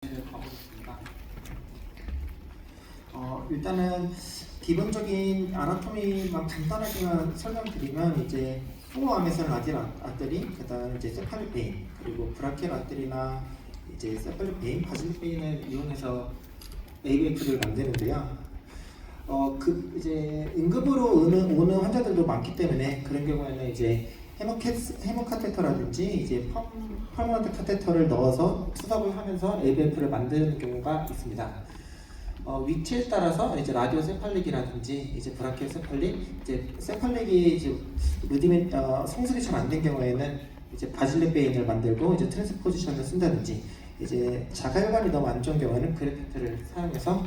가보겠습니다. 일단은 기본적인 아나토미만 간단하게만 설명드리면 이제 포어암에서 라디얼 아테리, 그다음 이제 세팔릭 베인, 그리고 브라키얼 아테리나 이제 세팔릭 베인, 바질릭 베인을 이용해서 AVF를 만드는데요. 이제 응급으로 오는 환자들도 많기 때문에 그런 경우에는 이제 헤모카테터라든지 이제 퍼머넌트 카테터를 넣어서 투석을 하면서 AVF를 만드는 경우가 있습니다. 위치에 따라서 이제 라디오 세팔릭이라든지 이제 브라키오 세팔릭, 이제 세팔릭이 이제 성술이 잘 안 된 경우에는 이제 바질릭 베인을 만들고 이제 트랜스포지션을 쓴다든지, 이제 자가혈관이 너무 안 좋은 경우에는 그래프트를 사용해서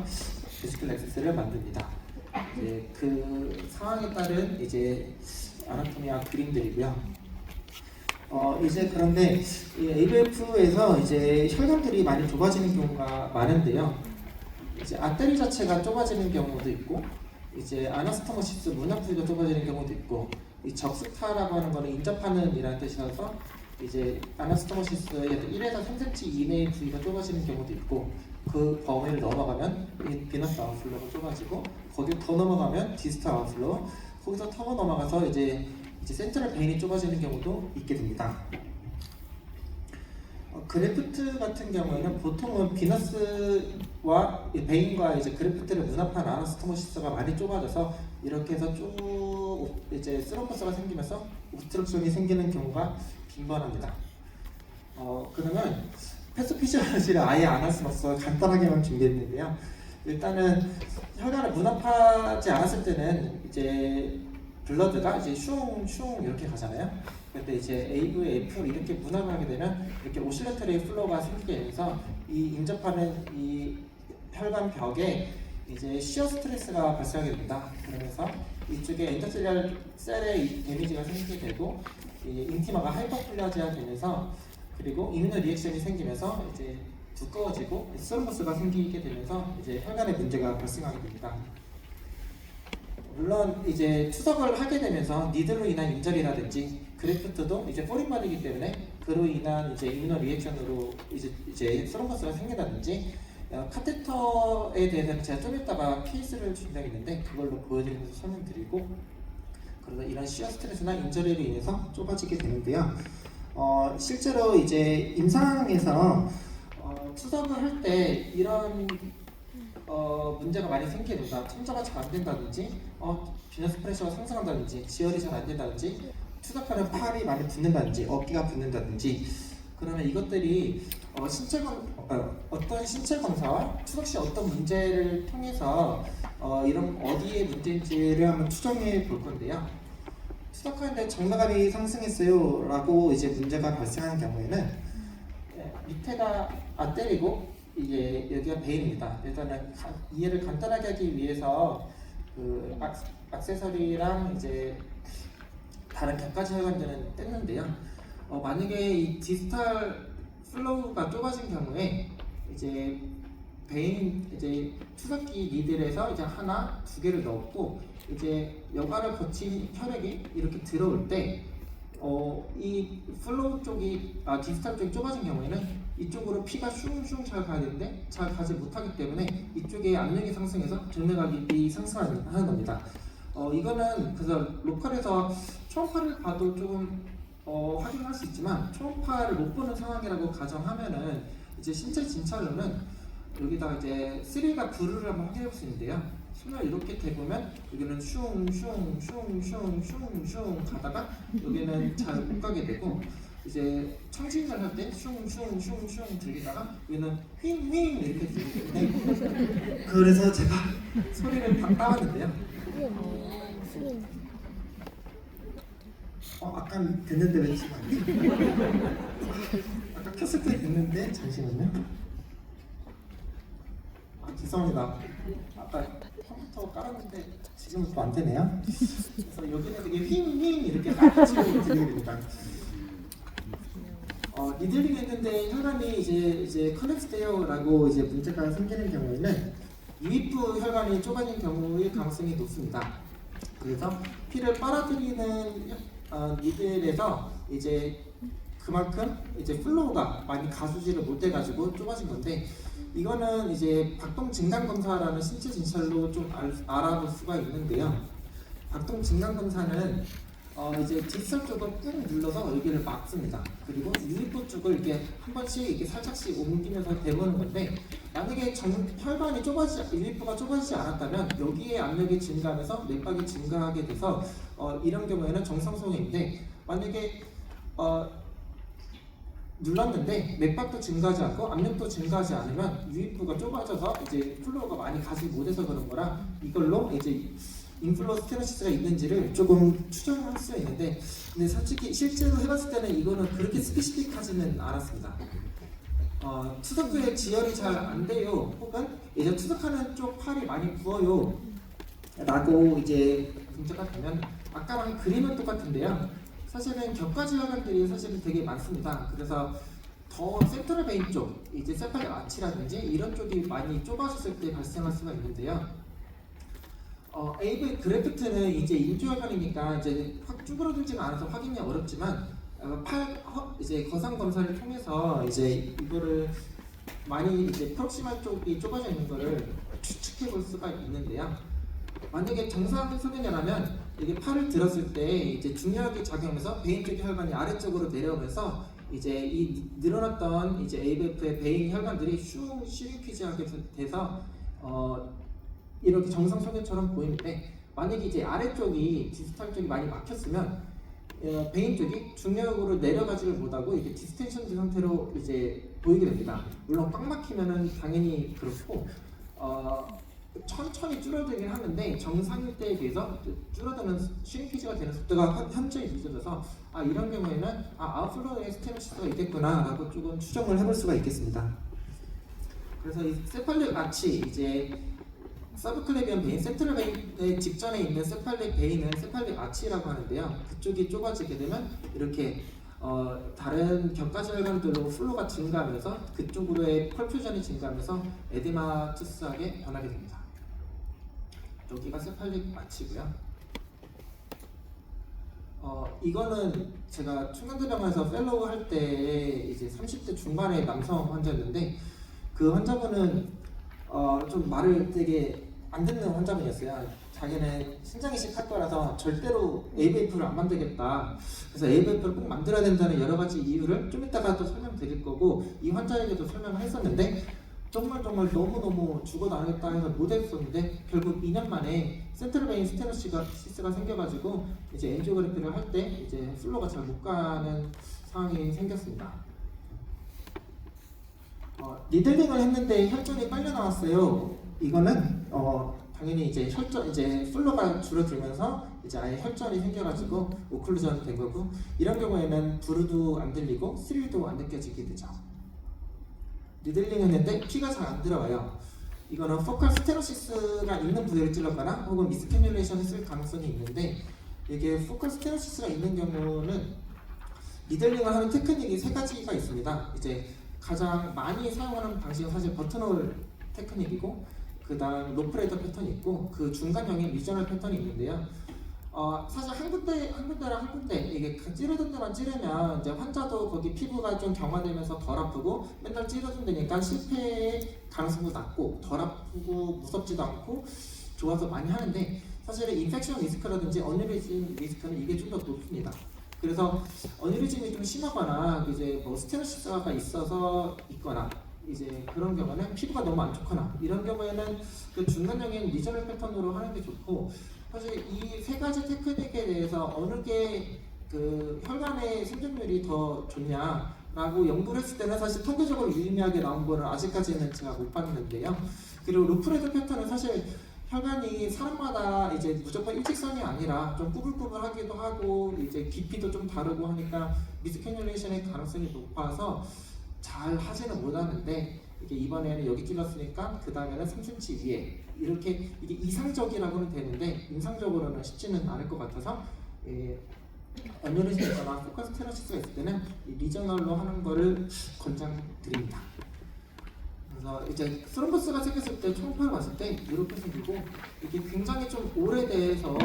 베시클 액세스를 만듭니다. 이제 그 상황에 따른 이제 아나토미와 그림들이고요. 이제 그런데 이 AVF에서 이제 혈관들이 많이 좁아지는 경우가 많은데요. 이제 아테리 자체가 좁아지는 경우도 있고, 이제 아나스토모시스 문양 부위가 좁아지는 경우도 있고, 이 적스타라고 하는 거는 인접하는 이라는 뜻이라서 이제 아나스토모시스의 1에서 3cm 이내의 부위가 좁아지는 경우도 있고, 그 범위를 넘어가면 비너스 아웃플로가 좁아지고, 거기 더 넘어가면 디스트 아웃플로, 거기서 더 넘어가서 이제 센트럴 베인이 좁아지는 경우도 있게 됩니다. 그래프트 같은 경우에는 보통은 비너스와 베인과 이제 그래프트를 문합한 아나스토모시스가 많이 좁아져서 이렇게 해서 쭉 이제 스럼퍼스가 생기면서 옵스트럭션이 생기는 경우가 빈번합니다. 그러면 패스피시올로지를 아예 안 할 수는 없어 간단하게만 준비했는데요. 일단은 혈관을 문합하지 않았을 때는 이제 블러드가 이제 슝슝 이렇게 가잖아요. 근데 이제 AVF를 이렇게 문합을 하게 되면 이렇게 오실레터리 플로우가 생기게 되면서 이 인접하는 이 혈관 벽에 이제 시어 스트레스가 발생하게 됩니다. 그러면서 이쪽에 엔더셀리얼 셀의 데미지가 생기게 되고, 이 인티마가 하이퍼플라지아 되면서, 그리고 이뮤노 리액션이 생기면서 이제 두꺼워지고 스럼버스가 생기게 되면서 이제 혈관에 문제가 발생하게 됩니다. 물론 이제 투석을 하게 되면서 니들로 인한 인절이라든지 그래프트도 이제 포린바디이기 때문에 그로 인한 이제 이뮤노 리액션으로 이제 스럼버스가 생긴다든지, 카테터에 대해서는 제가 좀 이따가 케이스를 준비하겠는데 그걸로 보여드리면서 설명드리고, 그래서 이런 시어 스트레스나 인절리로 인해서 좁아지게 되는데요. 실제로 이제 임상에서 투석을 할 때 이런 문제가 많이 생기게 됩니다. 첨자가 잘 안 된다든지, 비너스 프레셔가 상승한다든지, 지혈이 잘 안 된다든지, 투석하는 팔이 많이 붓는다든지, 어깨가 붓는다든지, 그러면 이것들이 어떤 신체 검사와 투석 시 어떤 문제를 통해서 이런 어디에 문제인지를 한번 추정해 볼 건데요. 투석하는데 정맥압이 상승했어요 라고 이제 문제가 발생하는 경우에는 밑에가 아테리고 이게 여기가 베인입니다. 일단은 이해를 간단하게 하기 위해서 그 액세서리랑 이제 다른 격가지 혈관들은 뗐는데요. 만약에 이 디스탈 플로우가 좁아진 경우에 이제 베인 이제 투석기 니들에서 이제 하나, 두 개를 넣었고, 이제 여과를 거친 혈액이 이렇게 들어올 때 이 플로우 쪽이 디스탈 쪽이 좁아진 경우에는 이쪽으로 피가 슝슝 잘 가야 되는데 잘 가지 못하기 때문에 이쪽에 압력이 상승해서 정맥압이 상승하는 겁니다. 이거는 그래서 로컬에서 초음파를 봐도 조금 확인할 수 있지만, 초음파를 못 보는 상황이라고 가정하면은 이제 신체 진찰로는 여기다가 이제 3가 부르를 한번 확인해 볼 수 있는데요. 손을 이렇게 대보면 여기는 슝슝슝슝슝슝 가다가 여기는 잘 못 가게 되고, 이제 청진을 할 때 슝슝슝슝 들리다가 여기는 휘잉휘잉 이렇게 들리기 때문에 그래서 제가 소리를 다 따왔는데요. 아까 됐는데 왜 지금 안 돼? 아까 켰을 때 됐는데 잠시만요. 죄송합니다. 아까 컴퓨터 깔았는데 지금은 또 안 되네요. 그래서 여기는 되게 휘잉휘잉 이렇게 같이 들리게 됩니다. 리들링 했는데 혈관이 이제 커넥스돼요라고 이제 문제가 생기는 경우에는 유입부 혈관이 좁아진 경우의 가능성이 높습니다. 그래서 피를 빨아들이는 니들에서 이제 그만큼 이제 플로우가 많이 가수지를 못 돼가지고 좁아진 건데, 이거는 이제 박동 증강 검사라는 신체 진찰로 좀 알아볼 수가 있는데요. 박동 증강 검사는 이제 디스탈 쪽을 꾹 눌러서 여기를 막습니다. 그리고 유입부 쪽을 이렇게 한 번씩 이렇게 살짝씩 옮기면서 대보는 건데, 만약에 혈관이 유입부가 좁아지지 않았다면 여기에 압력이 증가하면서 맥박이 증가하게 돼서 이런 경우에는 정상소형인데, 만약에 눌렀는데 맥박도 증가하지 않고 압력도 증가하지 않으면 유입부가 좁아져서 이제 플로우가 많이 가지 못해서 그런 거라, 이걸로 이제 인플루어 스테노시스가 있는지를 조금 추정할 수 있는데, 근데 솔직히 실제로 해봤을 때는 이거는 그렇게 스페시픽하지는 않았습니다. 투석 후에 지혈이 잘 안 돼요, 혹은 이제 투석하는 쪽 팔이 많이 부어요 라고 이제 분석가 되면 아까랑 그림은 똑같은데요. 사실은 격가지혈관들이 사실은 되게 많습니다. 그래서 더 센트럴 베인 쪽, 이제 세팔릭 아치라든지 이런 쪽이 많이 좁아졌을 때 발생할 수가 있는데요. AV 그래프트는 이제 인조혈관이니까 이제 확 쭈그러들지가 않아서 확인이 어렵지만, 이제 거상 검사를 통해서 이제 이거를 많이 이제 프록시말 쪽이 좁아져 있는 거를 추측해 볼 수가 있는데요. 만약에 정상 소견이라면 이게 팔을 들었을 때 이제 중력이 작용하면서 베인 쪽 혈관이 아래쪽으로 내려오면서 이제 이 늘어났던 이제 AVF의 베인 혈관들이 슈링퀴즈하게 돼서 이렇게 정상 소견처럼 보이는데, 만약에 이제 아래쪽이 디스탈 쪽이 많이 막혔으면 베인 쪽이 중력으로 내려가지를 못하고 이게 디스텐션 상태로 이제 보이게 됩니다. 물론 꽉 막히면은 당연히 그렇고 천천히 줄어들긴 하는데 정상일 때에 비해서 줄어드는 슈링키지가 되는 속도가 현저히 늦어져서 이런 경우에는 아웃플로우의 스테노시스가 있겠구나 라고 조금 추정을 해볼 수가 있겠습니다. 그래서 이 세팔릭 아치, 이제 서브클레비언 베인, 센트럴 베인의 직전에 있는 세팔릭 베인은 세팔릭 아치라고 하는데요. 그쪽이 좁아지게 되면 이렇게 다른 격가지혈관들로 플로가 증가하면서 그쪽으로의 펄퓨전이 증가하면서 에데마투스하게 변하게 됩니다. 여기가 세팔릭 아치고요. 이거는 제가 충남대병원에서 펠로우 할 때 이제 30대 중반의 남성 환자였는데, 그 환자분은 좀 말을 되게 안 듣는 환자분이었어요. 자기는 신장 이식할 거라서 절대로 AVF를 안 만들겠다. 그래서 AVF를 꼭 만들어야 된다는 여러 가지 이유를 좀 이따가 또 설명드릴 거고, 이 환자에게도 설명을 했었는데 정말 너무 죽어도 안 하겠다 해서 못했었는데, 결국 2년 만에 센트럴 베인 스테노시스가 생겨가지고 이제 엔지오그래피를 할 때 이제 플로가 잘 못 가는 상황이 생겼습니다. 니들링을 했는데 혈전이 빨려 나왔어요. 이거는 당연히 이제 플로가 줄어들면서 이제 아예 혈전이 생겨가지고 오클루전 된 거고, 이런 경우에는 브루도 안 들리고 스릴도 안 느껴지게 되죠. 니들링 했는데 피가 잘 안 들어가요. 이거는 포컬 스테노시스가 있는 부위를 찔렀거나 혹은 미스캐뉼레이션 했을 가능성이 있는데, 이게 포컬 스테노시스가 있는 경우는 니들링을 하는 테크닉이 세 가지가 있습니다. 이제 가장 많이 사용하는 방식은 사실 버튼홀 테크닉이고, 그 다음 로프레이더 패턴이 있고, 그 중간형의 리저널 패턴이 있는데요. 사실 한 군데랑 한 군데 이게 찌르던 데만 찌르면 이제 환자도 거기 피부가 좀 경화되면서 덜 아프고 맨날 찌르던데니까 실패의 가능성도 낮고 덜 아프고 무섭지도 않고 좋아서 많이 하는데, 사실은 인펙션 리스크라든지 어뉴리즘 리스크는 이게 좀 더 높습니다. 그래서 어뉴리즘이 좀 심하거나 이제 뭐 스테노시스가 있어서 있거나 이제 그런 경우는 피부가 너무 안 좋거나 이런 경우에는 그 중간형인 리저널 패턴으로 하는 게 좋고, 사실 이 세 가지 테크닉에 대해서 어느 게 그 혈관의 생존율이 더 좋냐라고 연구를 했을 때는 사실 통계적으로 유의미하게 나온 거는 아직까지는 제가 못 봤는데요. 그리고 루프레드 패턴은 사실 혈관이 사람마다 이제 무조건 일직선이 아니라 좀 꾸불꾸불하기도 하고 이제 깊이도 좀 다르고 하니까 미스캐뉼레이션의 가능성이 높아서 잘 하지는 못하는데, 이게 이번에는 여기 찔렀으니까 그 다음에는 3cm 위에 이렇게 이게 이상적이라고는 되는데 임상적으로는 쉽지는 않을 것 같아서 어뉴리즘이거나 포컬 스테노시스가 있을 때는 이 리저널로 하는 거를 권장드립니다. 그래서 이제 스럼버스가 생겼을 때 초음파를 봤을 때 이렇게 생기고 이게 굉장히 좀 오래돼서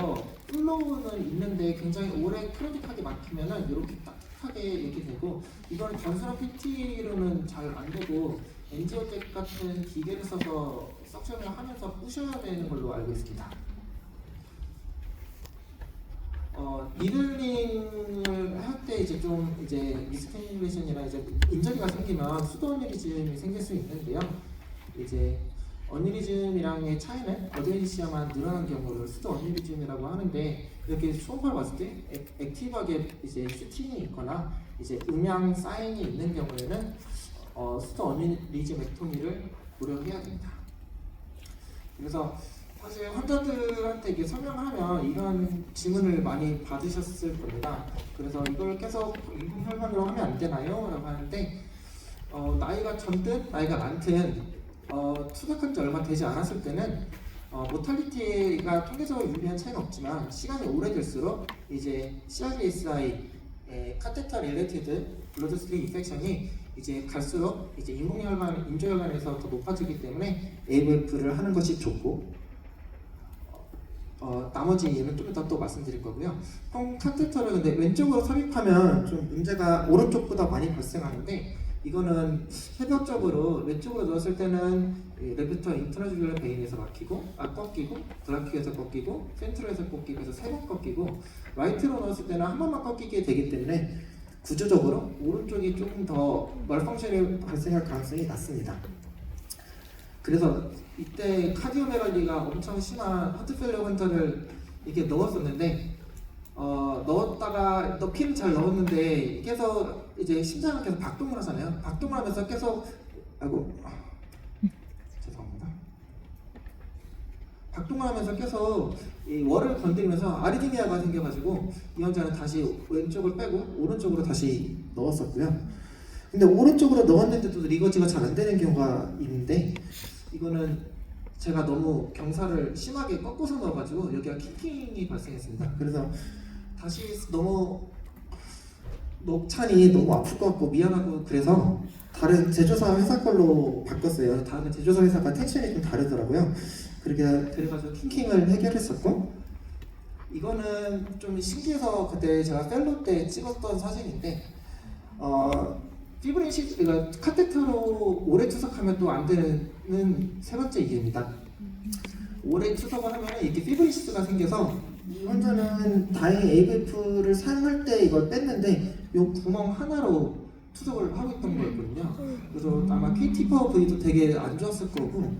플로우는 있는데 굉장히 오래 크로닉하게 막히면은 이렇게 딱딱하게 이렇게 되고 이거는 단순한 PT로는 잘 안 되고 엔지오텍 같은 기계를 써서 석션을 하면서 부셔야 되는 걸로 알고 있습니다. 니들링을 할 때 이제 좀 이제 미스캐듈레이션이나 이제 인저리가 생기면 수도 어니리즘이 생길 수 있는데요. 이제 어니리즘이랑의 차이는 어드헤시아만 늘어난 경우를 수도 어니리즘이라고 하는데 이렇게 초음파를 봤을 때 액티브하게 이제 슈팅이 있거나 이제 음양 사인이 있는 경우에는 수도 어니리즘 액토미를 고려해야 됩니다. 그래서 사실 환자들한테 이게 설명하면 이런 질문을 많이 받으셨을 겁니다. 그래서 이걸 계속 인공혈관으로 하면 안 되나요? 라고 하는데 나이가 젊든 나이가 많든 투석한 지 얼마 되지 않았을 때는 모탈리티가 통계적으로 유리한 차이는 없지만 시간이 오래될수록 이제 CRBSI 카테터 릴레이티드 블러드 스트림 인펙션이 이제 갈수록 이제 인공혈관, 인조혈관에서 더 높아지기 때문에 AVF를 하는 것이 좋고 나머지 이유는 좀 이따 또 말씀드릴 거고요. 카테터를 근데 왼쪽으로 삽입하면 좀 문제가 오른쪽보다 많이 발생하는데 이거는 해벽적으로 왼쪽으로 넣었을 때는 레프터 인트라주럴 베인에서 막히고 꺾이고 드라키에서 꺾이고 센트럴에서 꺾이고 해서 세 번 꺾이고 라이트로 넣었을 때는 한 번만 꺾이게 되기 때문에 구조적으로 오른쪽이 조금 더 멀펑션이 발생할 가능성이 낮습니다. 그래서 이때 카디오메갈리가 엄청 심한 하트페일리어 환자를 이렇게 넣었었는데 넣었다가 피를 잘 넣었는데 계속 이제 심장을 계속 박동을 하잖아요. 박동을 하면서 계속 죄송합니다. 박동을 하면서 계속 이 월을 건드리면서 아리드미아가 생겨가지고 이 환자는 다시 왼쪽을 빼고 오른쪽으로 다시 넣었었고요. 근데 오른쪽으로 넣었는데도 리거지가 잘 안 되는 경우가 있는데 이거는 제가 너무 경사를 심하게 꺾어서 넣어가지고 여기가 킹킹이 발생했습니다. 그래서 다시 너무 녹찬이 너무 아플 것 같고 미안하고 그래서 다른 제조사 회사 걸로 바꿨어요. 다른 제조사 회사가 텐션이 좀 다르더라고요. 그래가지고 킹킹을 해결했었고 이거는 좀 신기해서 그때 제가 펠로 때 찍었던 사진인데 피브린 카테터로 오래 투석하면 또 안 되는 세 번째 이유입니다. 오래 투석을 하면 이렇게 피브리시스가 생겨서 이 환자는 다행히 AVF를 사용할 때 이걸 뺐는데 이 구멍 하나로 투석을 하고 있던 거였거든요. 그래서 아마 KT4 V도 되게 안 좋았을 거고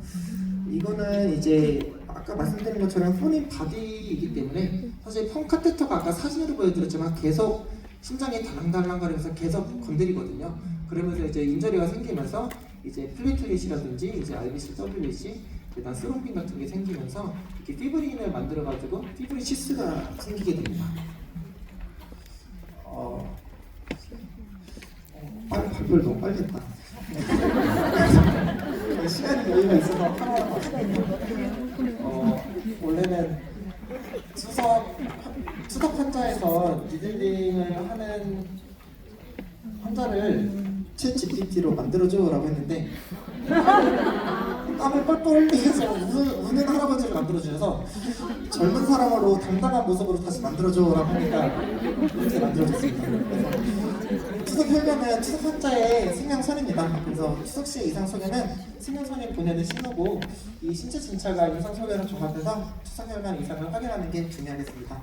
이거는 이제 아까 말씀드린 것처럼 폰인 바디이기 때문에 사실 폰 카테터가 아까 사진으로 보여드렸지만 계속 심장이 달랑달랑거리면서 계속 건드리거든요. 그러면서 이제 인저리가 생기면서 이제 플레이트릿이라든지 이제 RBC, WBC, 그다음 스롬빈 같은 게 생기면서 이렇게 피브린을 만들어가지고 피브리시스가 생기게 됩니다. 발표를 너무 빨리 했다. 시간이 여유가 있어서 하나하나 말씀드릴게요. 원래는 투석 환자에서 니들링을 하는 환자를 챗 GPT로 만들어줘라고 했는데 땀을 뻘뻘 흘리면서 우는 할아버지를 만들어주셔서 젊은 사람으로 당당한 모습으로 다시 만들어줘라고 하니까 이렇게 만들어졌습니다. 그래서 투석 혈관은 투석 환자의 생명선입니다. 그래서 투석 시 이상 소견은 생명선이 보내는 신호고 이 신체 진찰과 임상 소견을 종합해서 투석 혈관 이상을 확인하는 게 중요하겠습니다.